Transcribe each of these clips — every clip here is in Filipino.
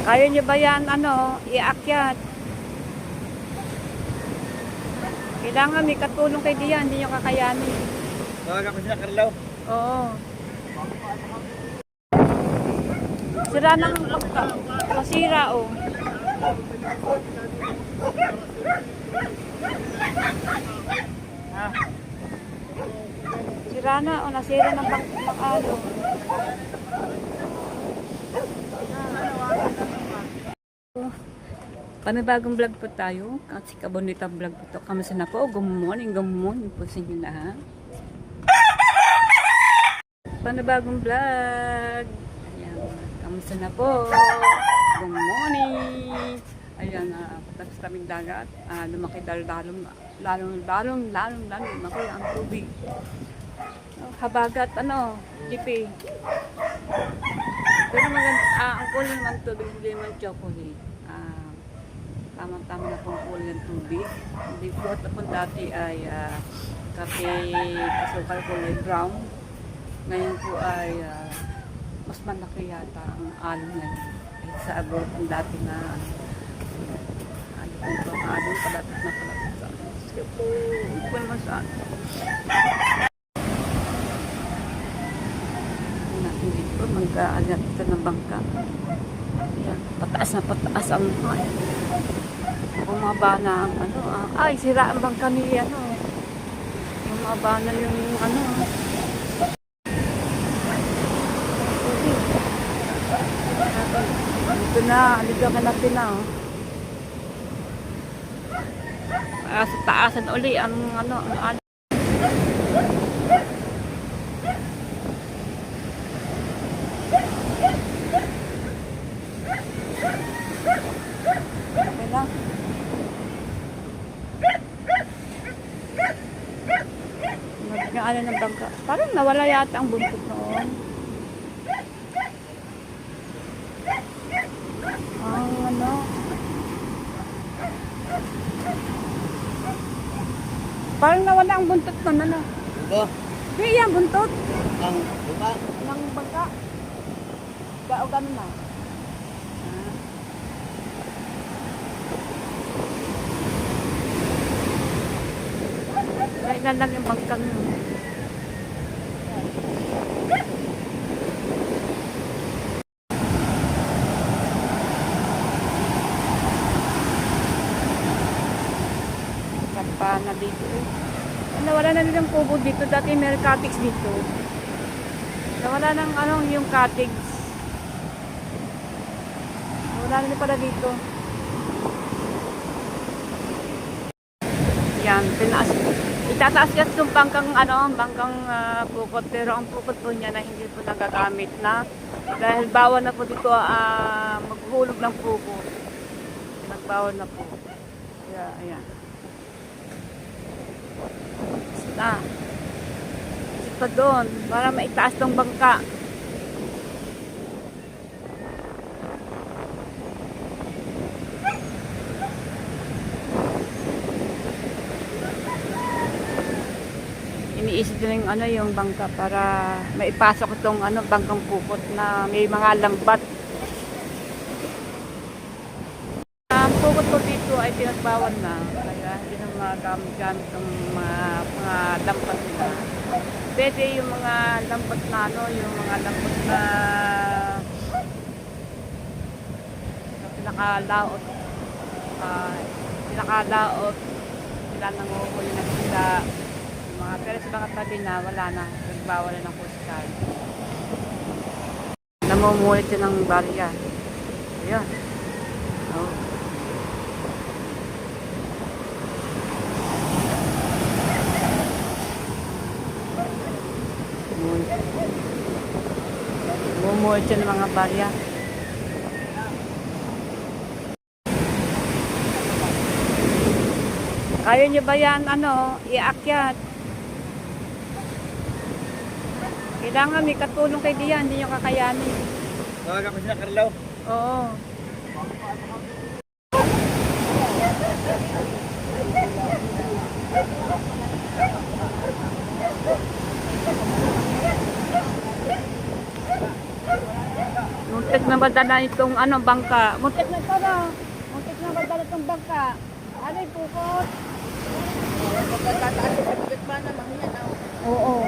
Kaya nyo ba yan, iakyat? Kailangan may katulong kay Diyan, hindi nyo kakayanin. Tawagan ko sila, Carlo. Oo. Sira ng pagka. Masira, oh. Sira na, oh. Nasira ng pangkalo. Panibagong vlog po tayo. Kasi Kabonita vlog po ito. Kamusta na po? Good morning po sa inyo lahat. Panibagong vlog. Ayan. Kamusta na po? Good morning. Ayan, patapos kaming dagat. Lumaki lalong lumaki ang tubig. Habagat, jipi. Pero maganda, ang kulay naman tubig, hindi naman chocolate. Tama-tama na pong kulay ng tubig. Hindi po at po dati ay kape, kasukal kulay brown. Ngayon po ay mas malaki yata ang alon ngayon. Kahit sa abroad ang dati na ang alon palapit na palapit sa akin. Sige po, hindi po naman saan. Natin dito, mag-alat ito ng bangka. Ayan, pataas na pataas ang bumaba na ang ay sira ang bangka ni bumaba na yung ito na, aligagan natin na sa taasan uli ang okay na. Nag-ano ng bangka. Parang nawala yata ang buntot noon. Parang nawala ang buntot noon, Ito? Hindi yan, buntot. Ang buka? Ng bangka. O ganun na. Kaya lang yung bangkang yun. Sampa na dito nawala na nilang kubo dito. Dati may cottage dito. Nawala ng yung cottage. Nawala na pala dito. Yan, tinaas. Itataas yan itong bangkang pukot, pero ang pukot po niya na hindi po nagagamit na dahil bawal na po dito maghulog ng pukot. Nagbawal na po. Kaya, ayan. Basta. Kasi pa doon, para maitaas tong bangka. Iniisip din yung bangka para maipasok itong bangkang pupot na may mga lambat. Ang pupot po dito ay pinagbawal na kaya hindi na magamit-gamit ang mga lambat nila. Pwede yung mga lambat na yung mga lambat na pinakalaot sila nanguhuli na sila. Pero sa mga tabi na, wala na. Nagbawal na ng coast guard. Namumulit yun ng barya. Ayan. Oh. Namumulit yun ng mga barya. Kaya nyo ba yan, iakyat? Kailangan may katulong kay Diyan, hindi nyo kakayanin. Tawagan ko sila, Carlo. Oo. Nung muntik na madala itong ano, bangka. Muntik na ito na. Muntik na madala itong bangka. Ano yung pukot? Pagkatataas sa bigat ba na mangyan ako. Oo.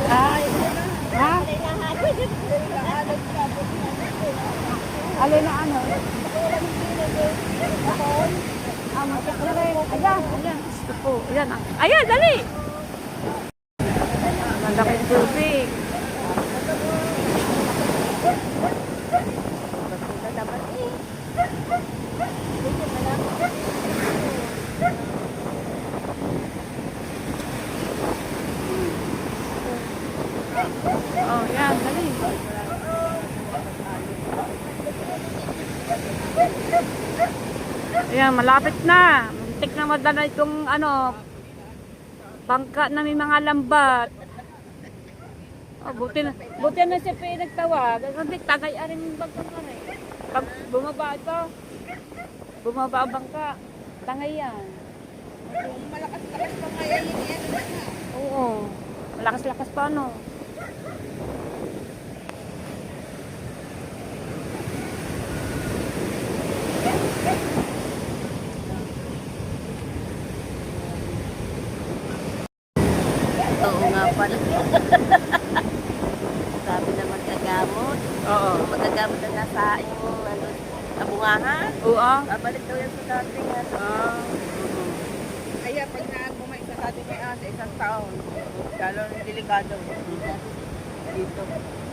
Ay, ha? Alin na ano? Muntik na rin. Ayan, ayan. Gusto po. Ayan, ayan, dali! Malaking tubig. Oh, yan, dali. Ayan, malapit na. Muntik na madala itong ano, bangka na may mga lambat. Oh, buti na siya pinagtawag. Kasi tagay aring yung bangka na rin. Pag bumaba ito, bumaba ang bangka, tangay yan. Malakas-lakas pa kaya yun yan. Oo, malakas-lakas pa ano. Oo nga pala. Sabi na magagamot. Oo. Magagamot na nasa yung ano, tabungahan. Oo. Babalik daw yan sa dati nga. Kaya pag bumay sa dati may asa, isang taon. Lalo ng delikado. Dito.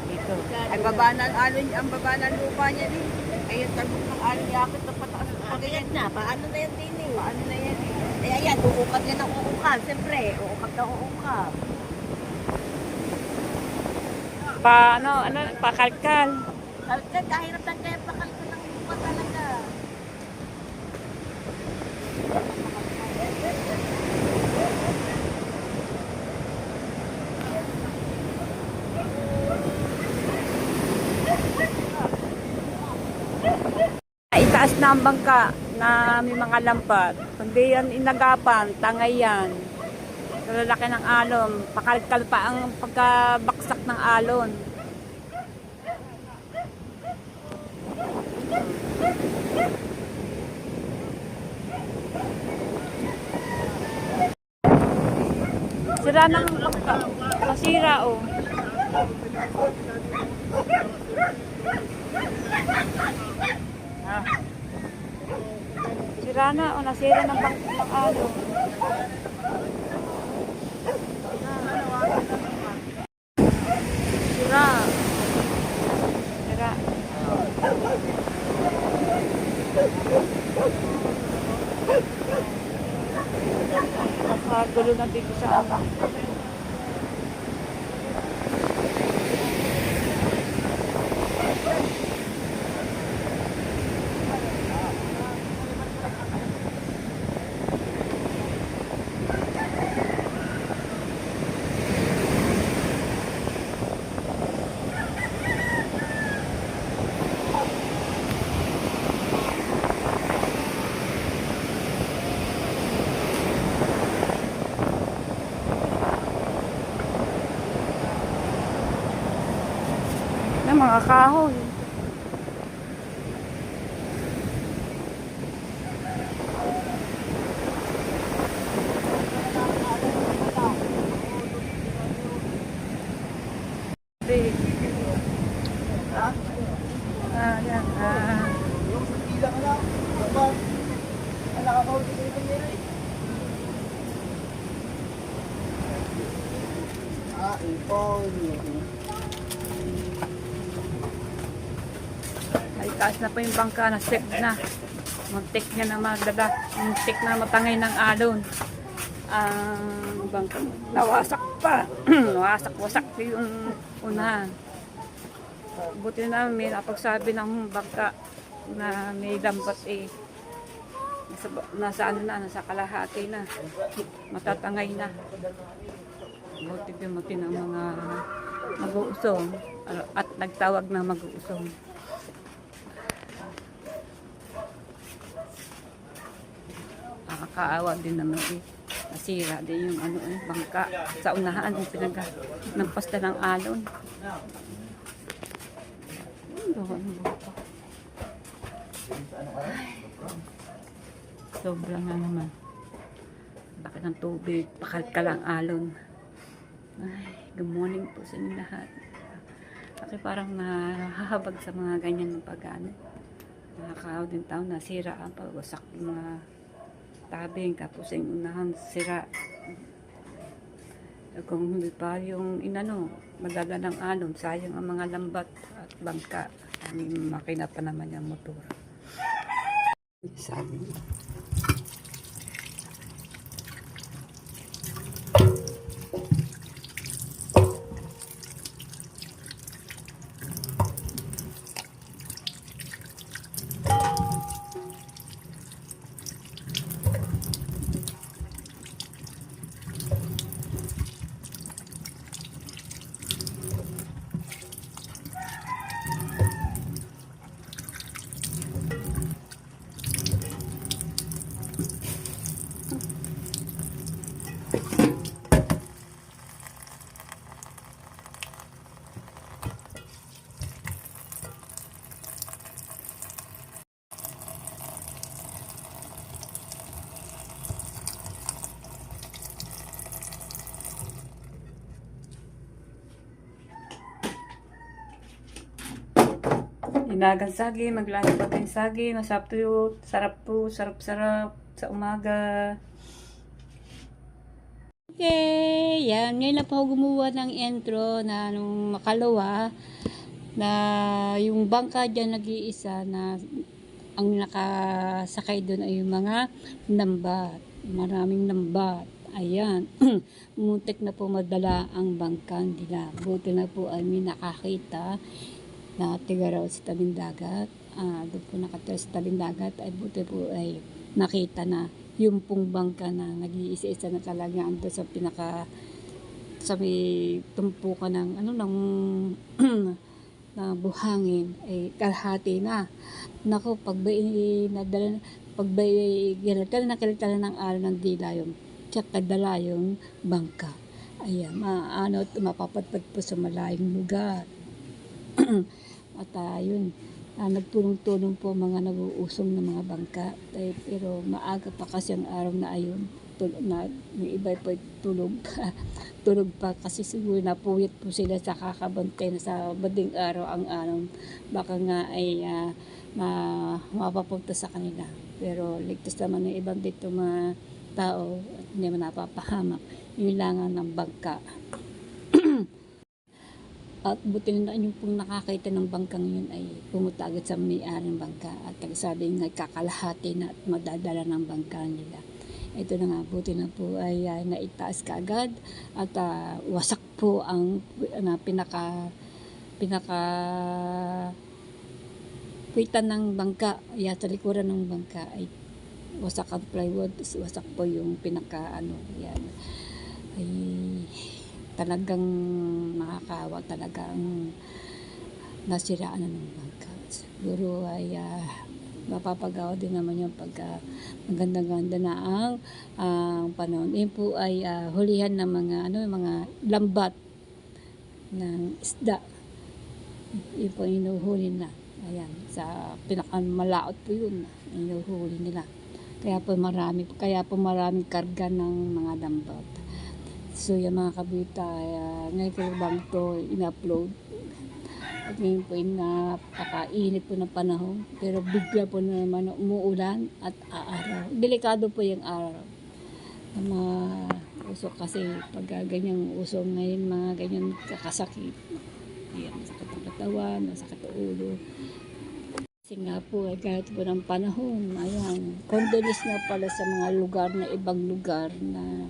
Dito. Ay baba ng alon, ang baba ng lupa niya din. Ay yung talbog ng alon yakit na pataas. Pagayan na. Paano na yan din eh? Paano na yan eh? Eh ayan, uukap yan ang uukap. Siyempre, uukap na uukap. Pakalkal. Kahirap lang kaya pakalkal ng lupa talaga. Itaas na ang bangka na may mga lampat. Kundi yan inagapan, tangay yan. Sa lalaki ng alon, pakalkal pa ang pagkabaksak ng alon. Sira ng bangka. Nasira oh. Sira na o nasira ng bangka ng alon. Sira. Sira. Nakagulo na dito sa ama. Ng mga kahoy. Yan. Yung sa tila ka lang. Kapag nakakaulit ko ito nila eh. Ipon. Ay, taas na po yung bangka na safe na. Muntik niya na magdala. Muntik na matangay ng alon. Ang bangka nawasak pa. Nawasak-wasak yung unahan. Buti na may napagsabi ng bangka na may lambat eh. Nasa ano na, nasa kalahati na. Matatangay na. Buti ng mga mag-uusong at nagtawag na mag-uusong. Nakakaawa din naman eh. Nasira din yung ano, bangka. Sa unahan, yung nagpasta ng alon. Doon, bangka. Sobra nga naman. Bakit ng tubig, pakalkal ang alon. Ay, good morning po sa inyo lahat. Kasi parang nahahabag sa mga ganyan ng pag-ano. Nakakaaw din tao, nasira ang pagwasak yung mga tabing, tapos yung unahan sira. Kung hindi pa yung inano, madala ng alon, sayang ang mga lambat at bangka. Ang makina pa naman yung motor. Sabi. Inagang sagi, maglayo pa tayong sagi, masarap to yun, sarap sa umaga. Okay, yan, ngayon na po ako gumawa ng intro na nung makalawa, na yung bangka dyan nag-iisa na ang nakasakay doon ay yung mga lambat, maraming lambat. Ayan, muntik na po madala ang bangka nila. Buti na po ay may nakakita na tiga raw sa tabing dagat. Doon po nakatira sa tabing dagat ay buti po ay nakita na yung pong bangka na nag-iisa-isa na talaga ando sa pinaka sa may tumpukan ng ano ng na buhangin ay kalahati na. Nako, pag ba nadala, pag ba kinakilala ng alon ng dila yung tsaka dala yung bangka. Ayan, mapapatpad po sa malayong lugar. At yun, nagtulong-tulong po mga nag-uusong ng mga bangka. Pero maaga pa kasi ang araw na ayun. Yung iba po tulog pa. Tulog pa kasi siguro napuyat po sila sa kakabantay na sa bading araw ang araw. Baka nga ay mapapunta sa kanila. Pero ligtas naman ng ibang dito mga tao at hindi man napapahamak. Yung langan ng bangka. At buti na yung pong nakakita ng bangkang yun ay pumunta agad sa may-ari ng bangka at sabi nga kakalahati na at madadala ng bangka nila. Ito na nga, buti na po ay naitaas kaagad at wasak po ang pinaka puwitan ng bangka. Sa likuran ng bangka ay wasak ang plywood, wasak po yung pinaka yan. Ay talagang nakakawa, talagang nasiraan na ng bangka. Siguro ay mapapagawa din naman yung pagka maganda-ganda na ang panahon. Yun po ay hulihan ng mga lambat ng isda. Yun po inuhuli na. Ayan, sa pinakamalaot po yun, inuhuli nila. Kaya po maraming karga ng mga lambat. So yung mga kabita, ngayon ko bang ito in-upload. At ngayon po napakainit po ng panahon. Pero bigla po naman umuulan at aaraw. Delikado po yung araw. Ang mga usok kasi pag ganyang usok ngayon, mga ganyan kakasakit. Ayan, masakit ang katawan, masakit ang ulo. Kasi nga po, kahit po ng panahon, ayan, condolence na pala sa mga lugar na ibang lugar na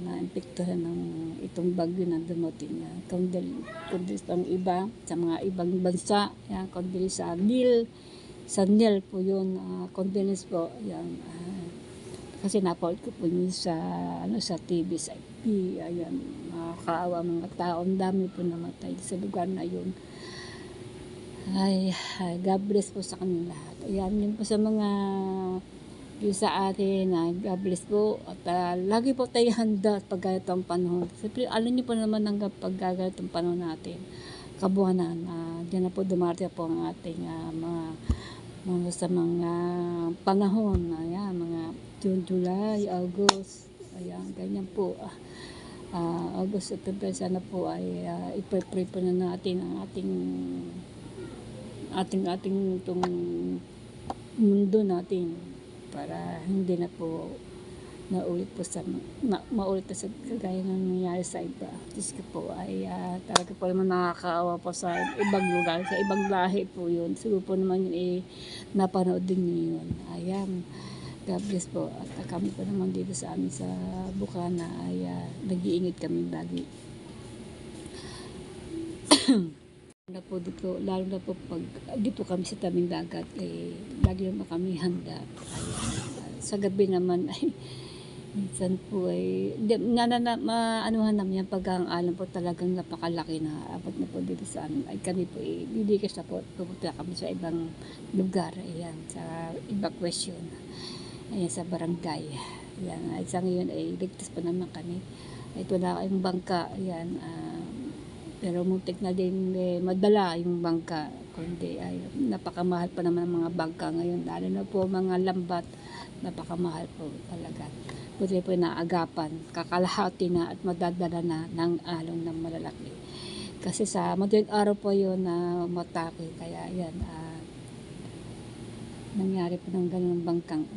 naimplektuhan ng itong bagyo na dumating na condolence ang iba sa mga ibang bansa, ayan, condolence sa NIL po yun, condolence po, ayan, kasi napaulit ko po yun sa TV, sa FB, ayan, makakaawa mga tao, ang dami po namatay sa lugar na yun. Ay, God bless po sa kanila lahat. Ayan, yun po sa mga yung sa atin. God bless po. At lagi po tayo handa pag ganito ang panahon. Siyempre, alam niyo po naman hanggang pag ganito ang panahon natin. Kabuhanan. Diyan na po dumarating po ang ating mga sa mga panahon. Ayan, mga June, July, August. Ayan, ganyan po. August, September, sana po ay ipre-pray po na natin ang ating itong mundo natin para hindi na po maulit pa sa kagaya ng nangyayari sa iba. Diyos ko po ay talaga po naman nakakaawa po sa ibang lugar, sa ibang lahi po yun. Siguro po naman yun napanood din niyo yun. Ayan. God bless po. At kami po naman dito sa amin sa Bukana ay nag-iingat kami lagi. Lalo na po pag dito kami sa tabing dagat, lagi naman kami handa. Sa gabi naman ay minsan po maanuhan namin yan pag ang alam po talagang napakalaki na abot na po dito sa amin. Ay kami po bibigas na po, pupunta kami sa ibang lugar, ayan, sa evacuation. Ayan, sa barangay. Ayan, ay sa ngayon ay ligtas pa naman kami. Ito na yung bangka, ayan, pero muntik na din madala yung bangka, kundi ay napakamahal pa naman ang mga bangka ngayon, lalo na po mga lambat, napakamahal po talaga. Buti po naagapan, kakalahati na at madadala na ng alon ng malalaki. Kasi sa madaling araw po yun na matake, kaya yan, nangyari po ng ganun bangkang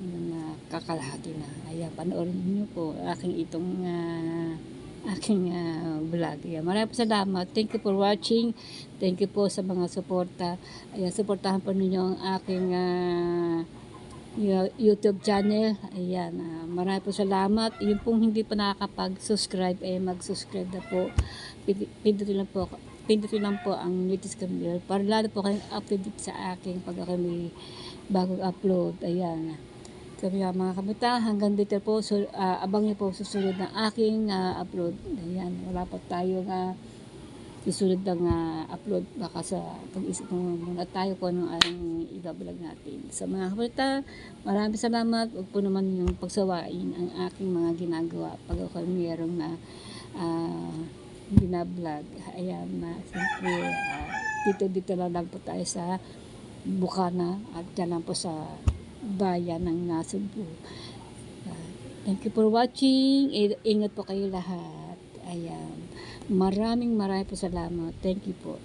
kakalahati na. Ayan, panoorin niyo po aking vlog. Ayan, maraming salamat. Thank you for watching. Thank you po sa mga suporta. Ayan, suportahan po ninyo ang aking YouTube channel. Ayan, maraming po salamat. Yung pong hindi pa nakakapag-subscribe, mag-subscribe na po. Pindutin lang po ang notification bell para lalo po kayong update sa aking pag ako may bagong upload. Ayan. So mga kamuta, hanggang dito po, abang niyo po susunod ng aking upload. Ayan, wala pa tayo susunod ng upload. Baka sa pag-isip muna tayo kung anong i-vlog natin. So mga kamuta, maraming salamat. Huwag po naman yung pagsawain ang aking mga ginagawa pag ako mayroong binablog. Ayan, siyempre dito lang po tayo sa Bukana at dyan lang po sa bayan ng Cebu. Thank you for watching. Ingat po kayo lahat. Ayan, maraming po salamat. Thank you po.